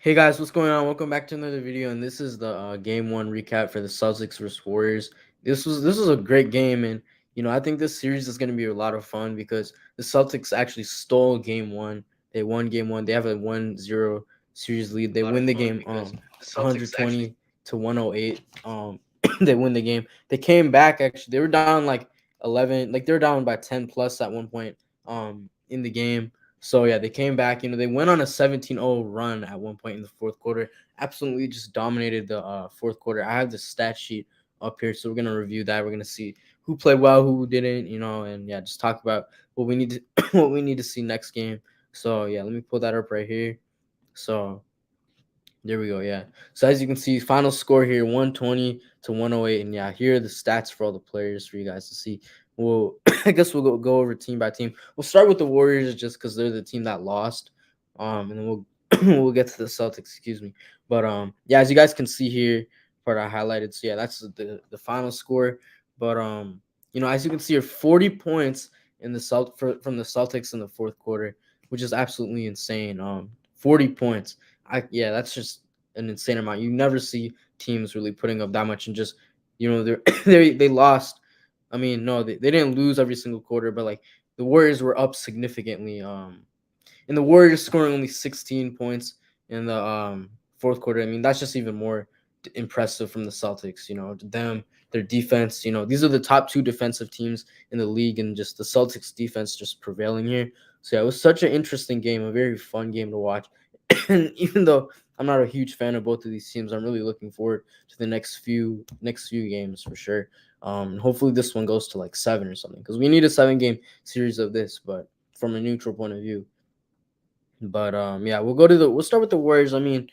Hey guys, what's going on? Welcome back to another video, and this is the game one recap for the Celtics versus Warriors. This was a great game, and I think this series is going to be a lot of fun because the Celtics actually stole game one. They won game one. They have a 1-0 series lead. They win the game 120 to 108. They win the game. They came back actually. They were down like 11, like they were down by 10 plus at one point in the game. So yeah, they came back. They went on a 17-0 run at one point in the fourth quarter. Absolutely just dominated the fourth quarter. I have the stat sheet up here, so we're gonna review that. We're gonna see who played well, who didn't, and yeah, just talk about what we need to what we need to see next game. So yeah, let me pull that up right here. So there we go. Yeah. So as you can see, final score here 120 to 108. And yeah, here are the stats for all the players for you guys to see. Well, I guess we'll go over team by team. We'll start with the Warriors just because they're the team that lost. And then we'll we'll get to the Celtics, excuse me. But yeah, as you guys can see here, part I highlighted. So yeah, that's the final score. But as you can see here, 40 points in the from the Celtics in the fourth quarter, which is absolutely insane. 40 points. That's just an insane amount. You never see teams really putting up that much and just they lost. I mean, no, they didn't lose every single quarter, but like the Warriors were up significantly. And the Warriors scoring only 16 points in the fourth quarter. I mean, that's just even more impressive from the Celtics. Their defense. These are the top two defensive teams in the league, and just the Celtics defense just prevailing here. So yeah, it was such an interesting game, a very fun game to watch. And even though I'm not a huge fan of both of these teams, I'm really looking forward to the next few games for sure. And hopefully this one goes to like 7 or something because we need a 7-game series of this, but from a neutral point of view. But yeah, we'll start with the Warriors. I mean,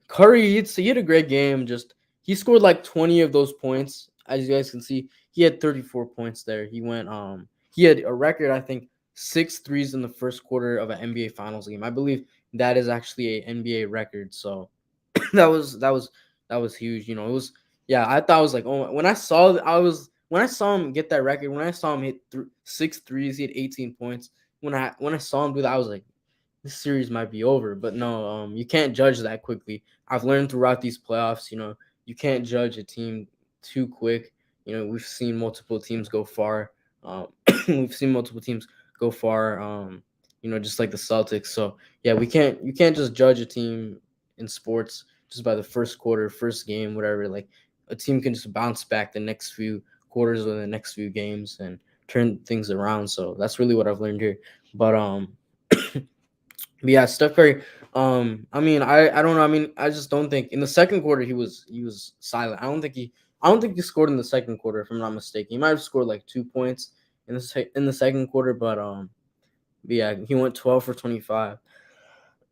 Curry, he had a great game. Just he scored like 20 of those points. As you guys can see, he had 34 points there. He had a record, I think, 6 threes in the first quarter of an NBA Finals game. I believe that is actually a NBA record. So that was huge. It was yeah. I thought it was like, oh, when I saw him get that record, when I saw him hit 6 threes, he had 18 points. When I saw him do that, I was like, this series might be over. But no, you can't judge that quickly. I've learned throughout these playoffs, you can't judge a team too quick. We've seen multiple teams go far. We've seen multiple teams go far. Just like the Celtics. So yeah, you can't just judge a team in sports just by the first quarter, first game, whatever. Like a team can just bounce back the next few quarters or the next few games and turn things around. So that's really what I've learned here. But but yeah, Steph Curry. I don't know. I mean, I just don't think in the second quarter he was silent. I don't think he scored in the second quarter, if I'm not mistaken. He might have scored like 2 points in the second quarter, but yeah, he went 12 for 25.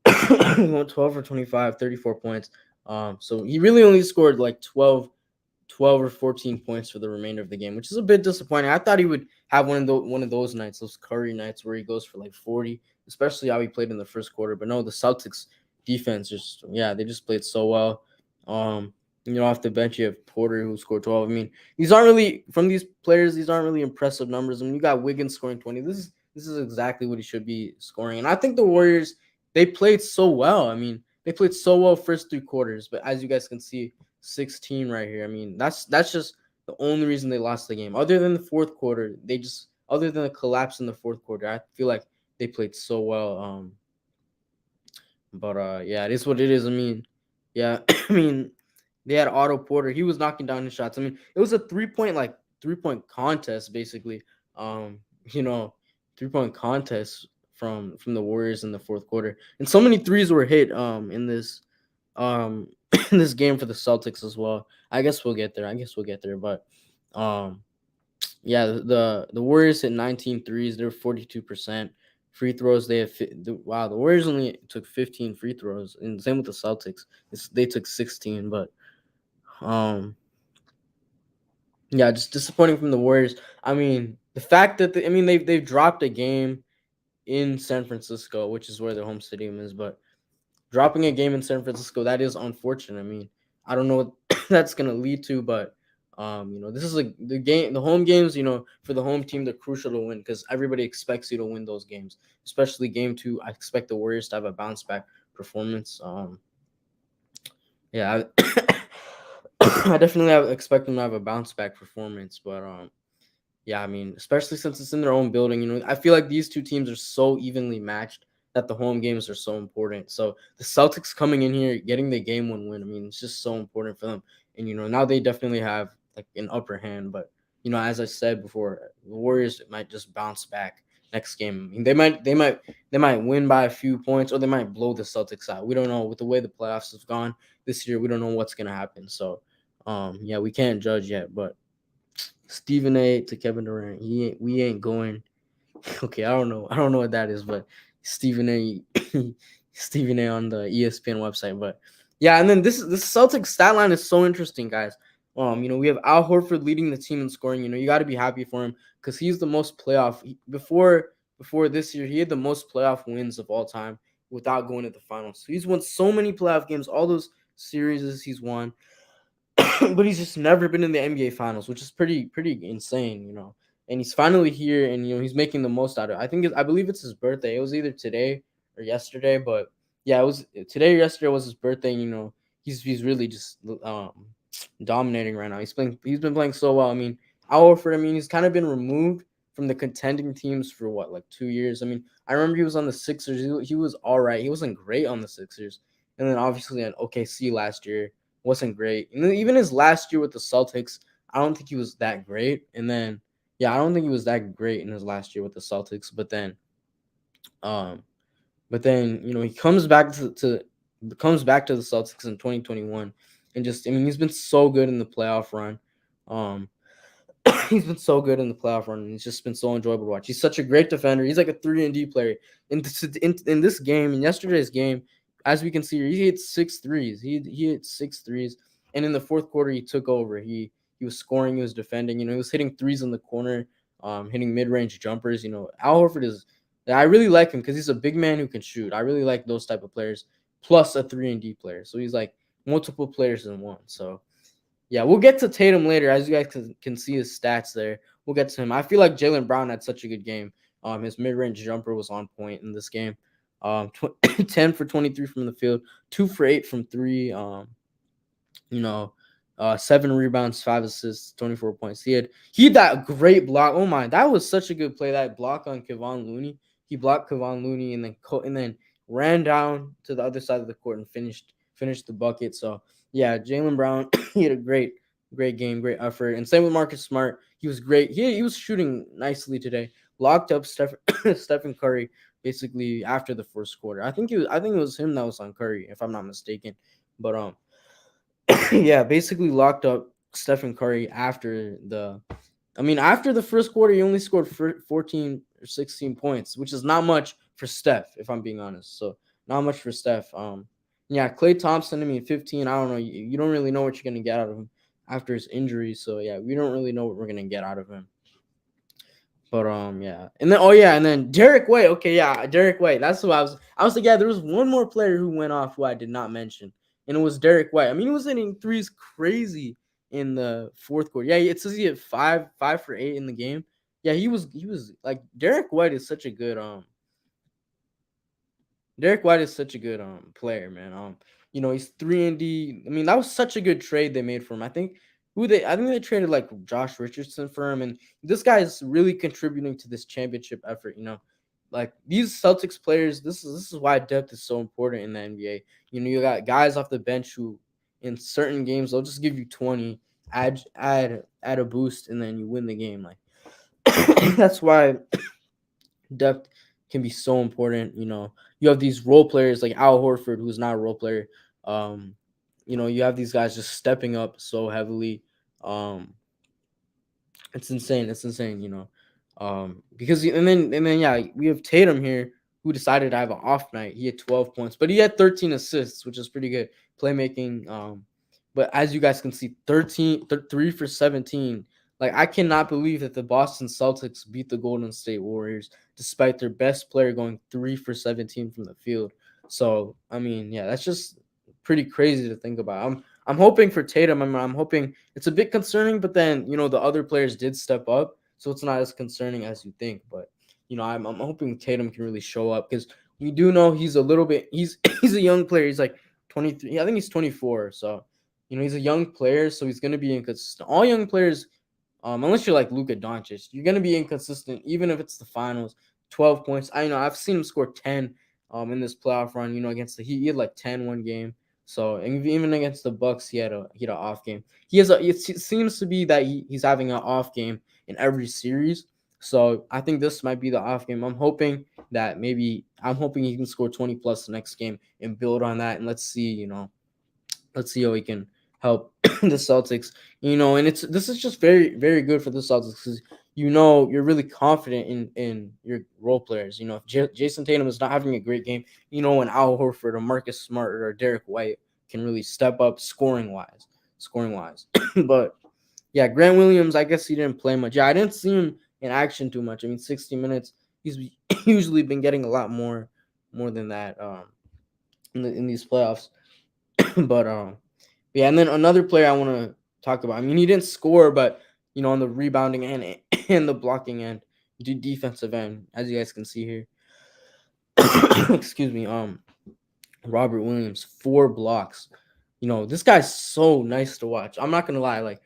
He went 12 for 25, 34 points. So he really only scored like 12 or 14 points for the remainder of the game, which is a bit disappointing. I thought he would have one of those nights, those Curry nights where he goes for like 40, especially how he played in the first quarter. But no, the Celtics defense they just played so well. Off the bench you have Porter who scored 12. I mean, these aren't really from these players. These aren't really impressive numbers. I mean, you got Wiggins scoring 20. This is exactly what he should be scoring. And I think the Warriors they played so well. I mean, they played so well first 3 quarters, but as you guys can see, 16 right here. I mean, that's just the only reason they lost the game. Other than the fourth quarter, other than the collapse in the fourth quarter, I feel like they played so well. But yeah, it is what it is. I mean, yeah, I mean, they had Otto Porter. He was knocking down his shots. I mean, it was a 3-point contest basically. You know, 3-point contest from the Warriors in the fourth quarter, and so many threes were hit in this um in this game for the Celtics as well. I guess we'll get there, but um yeah, the Warriors hit 19 threes. They're 42%. Free throws, wow, the Warriors only took 15 free throws, and same with the Celtics. They took 16, but um yeah, just disappointing from the Warriors. I mean, the fact that they've dropped a game in San Francisco, which is where their home stadium is, but dropping a game in San Francisco, that is unfortunate. I mean, I don't know what that's gonna lead to, but this is like the home games. For the home team, they're crucial to win because everybody expects you to win those games, especially game two. I expect the Warriors to have a bounce back performance. Yeah, I definitely expect them to have a bounce back performance, but yeah, I mean, especially since it's in their own building, I feel like these two teams are so evenly matched that the home games are so important. So the Celtics coming in here, getting the game one win, I mean, it's just so important for them. And now they definitely have like an upper hand. But as I said before, the Warriors might just bounce back next game. I mean, they might win by a few points, or they might blow the Celtics out. We don't know. With the way the playoffs have gone this year, we don't know what's gonna happen. So yeah, we can't judge yet, but Stephen A to Kevin Durant. We ain't going. Okay, I don't know what that is, but Stephen A. Stephen A. on the ESPN website. But yeah, and then this Celtics stat line is so interesting, guys. We have Al Horford leading the team in scoring. You got to be happy for him because he's the most playoff before this year. He had the most playoff wins of all time without going to the finals. So he's won so many playoff games. All those series he's won. But he's just never been in the NBA finals, which is pretty insane. And he's finally here, and he's making the most out of it. I believe it's his birthday. It was either today or yesterday, but yeah, it was today or yesterday was his birthday. And, he's really just dominating right now. He's been playing so well. I mean, Al Horford, he's kind of been removed from the contending teams for what, like 2 years. I mean, I remember he was on the Sixers. He was all right. He wasn't great on the Sixers, and then obviously at OKC last year wasn't great. And then even his last year with the Celtics, I don't think he was that great. And then, yeah, I don't think he was that great in his last year with the Celtics. Um, he comes back to the Celtics in 2021, and just he's been so good in the playoff run. Um, he's been so good in the playoff run, and it's just been so enjoyable to watch. He's such a great defender. He's like a 3-and-D player. In this game, in yesterday's game, as we can see, he hit 6 threes. He hit 6 threes, and in the fourth quarter, he took over. He was scoring. He was defending. He was hitting threes in the corner, hitting mid range jumpers. Al Horford is. I really like him because he's a big man who can shoot. I really like those type of players, plus a 3-and-D player. So he's like multiple players in one. So yeah, we'll get to Tatum later. As you guys can see his stats there. We'll get to him. I feel like Jaylen Brown had such a good game. His mid-range jumper was on point in this game. 10 for 23 from the field, 2 for 8 from three. You know, 7 rebounds, 5 assists, 24 points. He had that great block. Oh my, that was such a good play. That block on Kevon Looney. He blocked Kevon Looney and then ran down to the other side of the court and finished the bucket. So yeah, Jaylen Brown, he had a great game, great effort. And same with Marcus Smart. He was great. He was shooting nicely today. Locked up Stephen Curry basically after the first quarter. I think it was him that was on Curry, if I'm not mistaken. But yeah, basically locked up Stephen Curry after the first quarter. He only scored 14 or 16 points, which is not much for Steph, if I'm being honest. So not much for Steph. Yeah, Klay Thompson, 15. I don't know. You don't really know what you're gonna get out of him after his injury. So yeah, we don't really know what we're gonna get out of him. But yeah. And then Derek White. Okay, yeah, Derek White. That's who I was like, yeah, there was one more player who went off who I did not mention, and it was Derek White. He was hitting threes crazy in the fourth quarter. Yeah, it says he had five for 8 in the game. Yeah, he was like Derek White is such a good player, man. He's 3-and-D. That was such a good trade they made for him. I think they traded like Josh Richardson for him, and this guy is really contributing to this championship effort. Like these Celtics players, this is why depth is so important in the NBA. You got guys off the bench who, in certain games, they'll just give you 20, add a boost, and then you win the game. Like that's why depth can be so important. You have these role players like Al Horford, who's not a role player. You have these guys just stepping up so heavily. It's insane. It's insane. Because and then yeah, we have Tatum here who decided to have an off night. He had 12 points, but he had 13 assists, which is pretty good playmaking. But as you guys can see, 3 for 17. Like I cannot believe that the Boston Celtics beat the Golden State Warriors despite their best player going 3 for 17 from the field. So yeah, that's just pretty crazy to think about. I'm hoping for Tatum. I'm hoping it's a bit concerning, but then the other players did step up, so it's not as concerning as you think. But I'm hoping Tatum can really show up because we do know he's a little bit he's he's a young player. He's like 23. I think he's 24. So, he's a young player, so he's gonna be inconsistent. All young players, unless you're like Luka Doncic, you're gonna be inconsistent, even if it's the finals. 12 points. I know I've seen him score 10 in this playoff run, against the Heat. He had like 10 one game. So, and even against the Bucks, he had an off game. It seems to be that he's having an off game in every series. So I think this might be the off game. I'm hoping he can score 20 plus the next game and build on that. And let's see how he can help the Celtics. And this is just very, very good for the Celtics because you're really confident in your role players. If Jason Tatum is not having a great game, when Al Horford or Marcus Smart or Derek White can really step up scoring wise. But yeah, Grant Williams, I guess he didn't play much. Yeah, I didn't see him in action too much. I mean, 60 minutes. He's usually been getting a lot more than that in these playoffs. But yeah, and then another player I want to talk about. I mean, he didn't score, but on the rebounding end and the blocking end, defensive end, as you guys can see here. Excuse me. Robert Williams, 4 blocks. This guy's so nice to watch. I'm not gonna lie. Like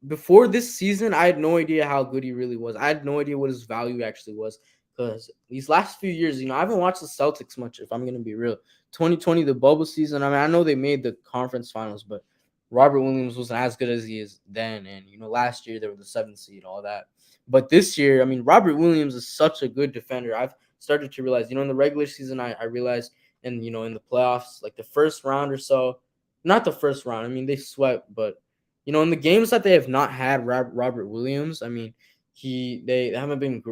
before this season, I had no idea how good he really was. I had no idea what his value actually was because these last few years, I haven't watched the Celtics much. If I'm going to be real, 2020, the bubble season. I mean, I know they made the conference finals, but Robert Williams wasn't as good as he is then. And last year they were the 7th seed, all that. But this year, I mean, Robert Williams is such a good defender. I've started to realize, in the regular season, I realized, and in the playoffs, like the first round or so, not the first round. I mean, they swept, but in the games that they have not had Robert Williams, I mean, they haven't been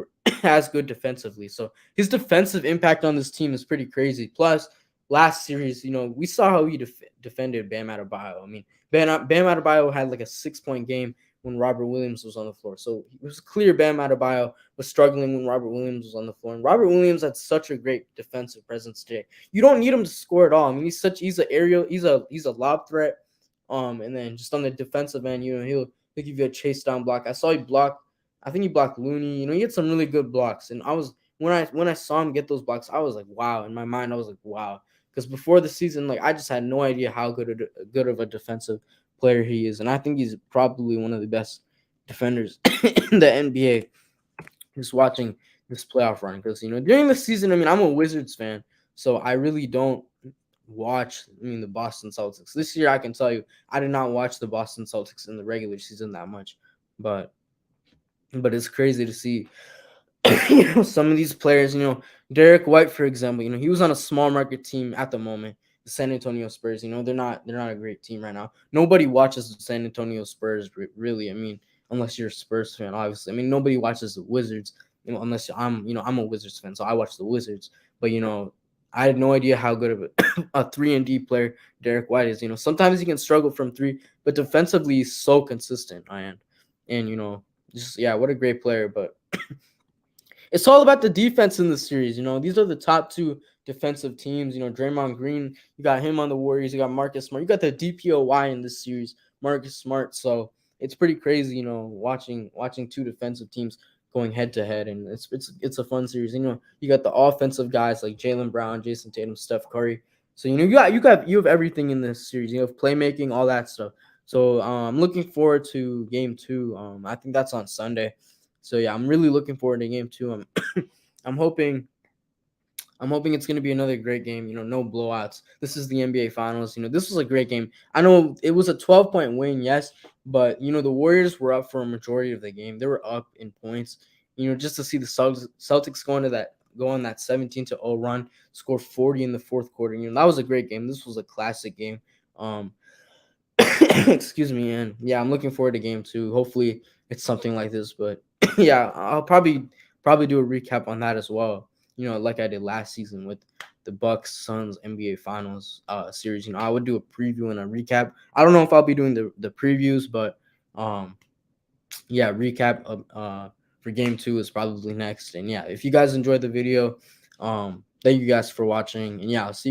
as good defensively. So his defensive impact on this team is pretty crazy. Plus, last series, we saw how he defended Bam Adebayo. I mean, Bam Adebayo had like a 6-point game when Robert Williams was on the floor. So it was clear Bam Adebayo was struggling when Robert Williams was on the floor. And Robert Williams had such a great defensive presence today. You don't need him to score at all. I mean, he's an aerial, he's a lob threat. And then just on the defensive end, he'll give you a chase down block. I think he blocked Looney. He had some really good blocks. And when I saw him get those blocks, I was like, wow. In my mind, I was like, wow. Because before the season, like I just had no idea how good of a defensive player he is. And I think he's probably one of the best defenders in the NBA. Just watching this playoff run. Because during the season, I mean, I'm a Wizards fan, so I really don't watch the Boston Celtics. This year I can tell you I did not watch the Boston Celtics in the regular season that much. But it's crazy to see some of these players, Derek White, for example, he was on a small market team at the moment, the San Antonio Spurs. They're not a great team right now. Nobody watches the San Antonio Spurs really. I mean, unless you're a Spurs fan, obviously. I mean, nobody watches the Wizards, unless I'm a Wizards fan, so I watch the Wizards. But I had no idea how good of a 3-and-D player Derek White is. Sometimes he can struggle from 3, but defensively he's so consistent. And just what a great player. But it's all about the defense in the series. These are the top 2 defensive teams. Draymond Green, you got him on the Warriors. You got Marcus Smart. You got the DPOY in this series, Marcus Smart. So it's pretty crazy, watching 2 defensive teams going head to head, and it's a fun series. You got the offensive guys like Jaylen Brown, Jason Tatum, Steph Curry. So you have everything in this series. You have playmaking, all that stuff. So I'm looking forward to game 2. I think that's on Sunday. So yeah, I'm really looking forward to game 2. I'm hoping it's going to be another great game. No blowouts. This is the NBA Finals. This was a great game. I know it was a 12-point win, yes, but the Warriors were up for a majority of the game. They were up in points. Just to see the Celtics go on that 17-0 run, score 40 in the fourth quarter. That was a great game. This was a classic game. Excuse me, and yeah, I'm looking forward to game 2. Hopefully, it's something like this. But yeah, I'll probably do a recap on that as well. Like I did last season with the Bucks Suns NBA Finals series. I would do a preview and a recap. I don't know if I'll be doing the previews, but recap for game 2 is probably next. And yeah, if you guys enjoyed the video, thank you guys for watching. And yeah, I'll see you guys